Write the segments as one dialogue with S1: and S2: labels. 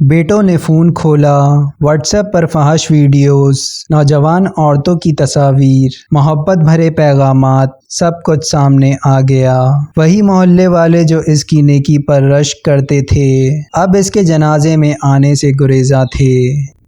S1: بیٹوں نے فون کھولا، واٹس ایپ پر فحش ویڈیوز، نوجوان عورتوں کی تصاویر، محبت بھرے پیغامات، سب کچھ سامنے آ گیا۔ وہی محلے والے جو اس کی نیکی پر رشک کرتے تھے، اب اس کے جنازے میں آنے سے گریزاں تھے۔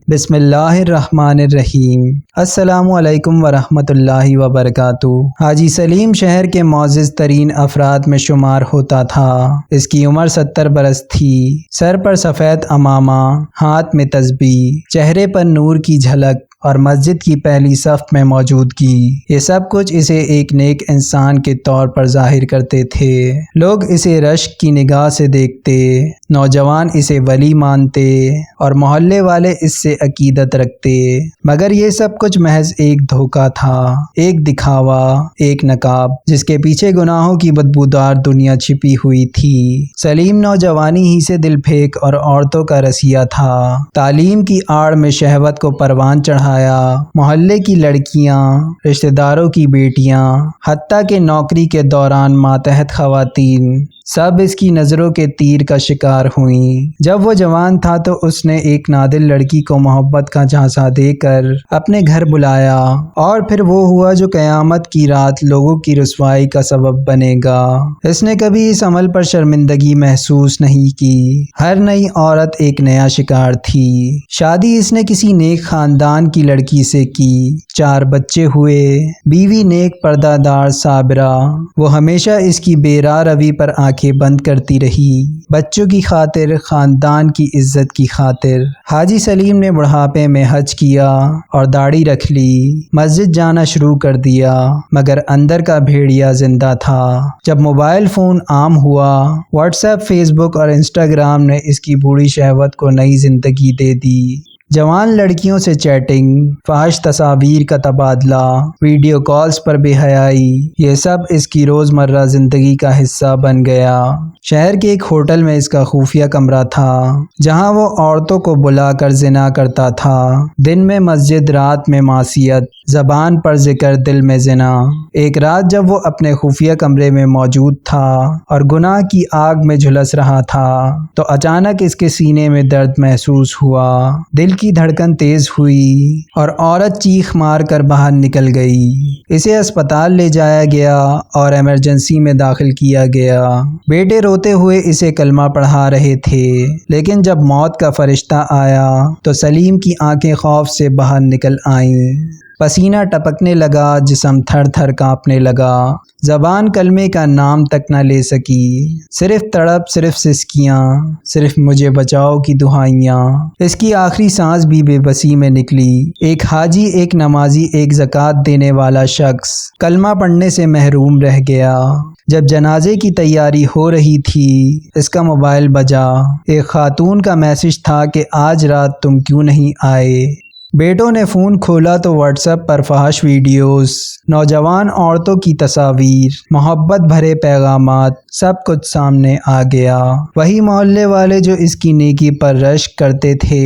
S1: بسم اللہ الرحمن الرحیم۔ السلام علیکم ورحمۃ اللہ وبرکاتہ۔ حاجی سلیم شہر کے معزز ترین افراد میں شمار ہوتا تھا۔ اس کی عمر 70 برس تھی۔ سر پر سفید عمامہ، ہاتھ میں تسبیح، چہرے پر نور کی جھلک اور مسجد کی پہلی صف میں موجودگی، یہ سب کچھ اسے ایک نیک انسان کے طور پر ظاہر کرتے تھے۔ لوگ اسے رشک کی نگاہ سے دیکھتے، نوجوان اسے ولی مانتے اور محلے والے اس سے عقیدت رکھتے، مگر یہ سب کچھ محض ایک دھوکہ تھا، ایک دکھاوا، ایک نقاب جس کے پیچھے گناہوں کی بدبودار دنیا چھپی ہوئی تھی۔ سلیم نوجوانی ہی سے دل پھینک اور عورتوں کا رسیا تھا۔ تعلیم کی آڑ میں شہوت کو پروان چڑھایا، محلے کی لڑکیاں، رشتہ داروں کی بیٹیاں، حتیٰ کہ نوکری کے دوران ماتحت خواتین، سب اس کی نظروں کے تیر کا شکار ہوئیں۔ جب وہ جوان تھا تو اس نے ایک نادر لڑکی کو محبت کا جھانسا دے کر اپنے گھر بلایا، اور پھر وہ ہوا جو قیامت کی رات لوگوں کی رسوائی کا سبب بنے گا۔ اس نے کبھی اس عمل پر شرمندگی محسوس نہیں کی۔ ہر نئی عورت ایک نیا شکار تھی۔ شادی اس نے کسی نیک خاندان کی لڑکی سے کی، 4 بچے ہوئے، بیوی نیک پردہ دار صابرہ، وہ ہمیشہ اس کی بے راہ روی پر آنکھیں بند کرتی رہی، بچوں کی خاطر، خاندان کی عزت کی خاطر۔ حاجی سلیم نے بڑھاپے میں حج کیا اور داڑھی رکھ لی، مسجد جانا شروع کر دیا، مگر اندر کا بھیڑیا زندہ تھا۔ جب موبائل فون عام ہوا، واٹس ایپ، فیس بک اور انسٹاگرام نے اس کی بوڑھی شہوت کو نئی زندگی دے دی۔ جوان لڑکیوں سے چیٹنگ، فحش تصاویر کا تبادلہ، ویڈیو کالز پر بے حیائی، یہ سب اس کی روزمرہ زندگی کا حصہ بن گیا۔ شہر کے ایک ہوٹل میں اس کا خفیہ کمرہ تھا، جہاں وہ عورتوں کو بلا کر زنا کرتا تھا۔ دن میں مسجد، رات میں معصیت، زبان پر ذکر، دل میں زنا۔ ایک رات جب وہ اپنے خفیہ کمرے میں موجود تھا اور گناہ کی آگ میں جھلس رہا تھا، تو اچانک اس کے سینے میں درد محسوس ہوا، دل کی دھڑکن تیز ہوئی اور عورت چیخ مار کر باہر نکل گئی۔ اسے اسپتال لے جایا گیا اور ایمرجنسی میں داخل کیا گیا۔ بیٹے روتے ہوئے اسے کلمہ پڑھا رہے تھے، لیکن جب موت کا فرشتہ آیا تو سلیم کی آنکھیں خوف سے باہر نکل آئیں۔ پسینہ ٹپکنے لگا، جسم تھر تھر کانپنے لگا، زبان کلمے کا نام تک نہ لے سکی، صرف تڑپ، صرف سسکیاں، صرف مجھے بچاؤ کی دعائیاں۔ اس کی آخری سانس بھی بے بسی میں نکلی۔ ایک حاجی، ایک نمازی، ایک زکوٰۃ دینے والا شخص کلمہ پڑھنے سے محروم رہ گیا۔ جب جنازے کی تیاری ہو رہی تھی، اس کا موبائل بجا۔ ایک خاتون کا میسج تھا کہ آج رات تم کیوں نہیں آئے؟ بیٹوں نے فون کھولا تو واٹس ایپ پر فحش ویڈیوز، نوجوان عورتوں کی تصاویر، محبت بھرے پیغامات، سب کچھ سامنے آ گیا۔ وہی محلے والے جو اس کی نیکی پر رشک کرتے تھے،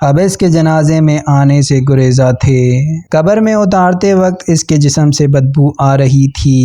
S1: اب اس کے جنازے میں آنے سے گریزاں تھے۔ قبر میں اتارتے وقت اس کے جسم سے بدبو آ رہی تھی۔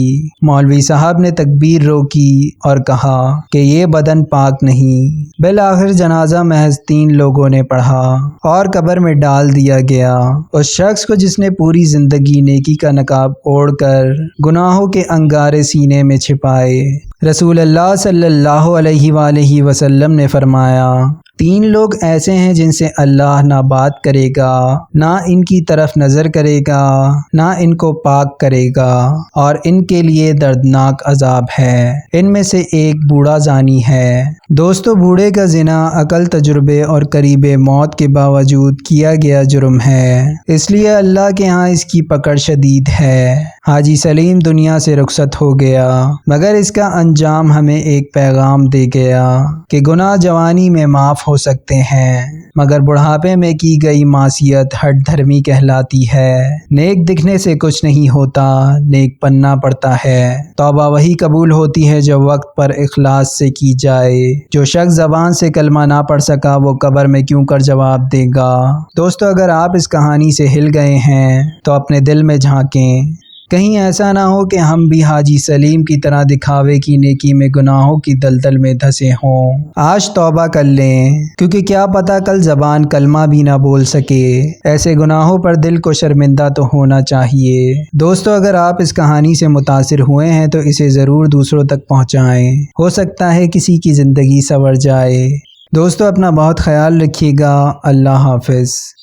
S1: مولوی صاحب نے تکبیر روکی اور کہا کہ یہ بدن پاک نہیں۔ بالآخر جنازہ محض 3 لوگوں نے پڑھا اور قبر میں ڈال دیا گیا۔ اس شخص کو جس نے پوری زندگی نیکی کا نقاب اوڑھ کر گناہوں کے انگارے سینے میں چھپائے۔ رسول اللہ صلی اللہ علیہ وآلہ وسلم نے فرمایا، 3 لوگ ایسے ہیں جن سے اللہ نہ بات کرے گا، نہ ان کی طرف نظر کرے گا، نہ ان کو پاک کرے گا، اور ان کے لیے دردناک عذاب ہے۔ ان میں سے ایک بوڑھا زانی ہے۔ دوستو، بوڑھے کا زنا عقل، تجربے اور قریب موت کے باوجود کیا گیا جرم ہے، اس لیے اللہ کے ہاں اس کی پکڑ شدید ہے۔ حاجی سلیم دنیا سے رخصت ہو گیا، مگر اس کا انجام ہمیں ایک پیغام دے گیا کہ گناہ جوانی میں معاف ہو سکتے ہیں، مگر بڑھاپے میں کی گئی معصیت ہٹ دھرمی کہلاتی ہے۔ نیک دکھنے سے کچھ نہیں ہوتا، نیک بننا پڑتا ہے۔ توبہ وہی قبول ہوتی ہے جو وقت پر اخلاص سے کی جائے۔ جو شخص زبان سے کلمہ نہ پڑھ سکا، وہ قبر میں کیوں کر جواب دے گا؟ دوستو، اگر آپ اس کہانی سے ہل گئے ہیں تو اپنے دل میں جھانکیں۔ کہیں ایسا نہ ہو کہ ہم بھی حاجی سلیم کی طرح دکھاوے کی نیکی میں گناہوں کی دلدل میں دھسے ہوں۔ آج توبہ کر لیں، کیونکہ کیا پتہ کل زبان کلمہ بھی نہ بول سکے۔ ایسے گناہوں پر دل کو شرمندہ تو ہونا چاہیے۔ دوستو، اگر آپ اس کہانی سے متاثر ہوئے ہیں تو اسے ضرور دوسروں تک پہنچائیں، ہو سکتا ہے کسی کی زندگی سنور جائے۔ دوستو، اپنا بہت خیال رکھیے گا۔ اللہ حافظ۔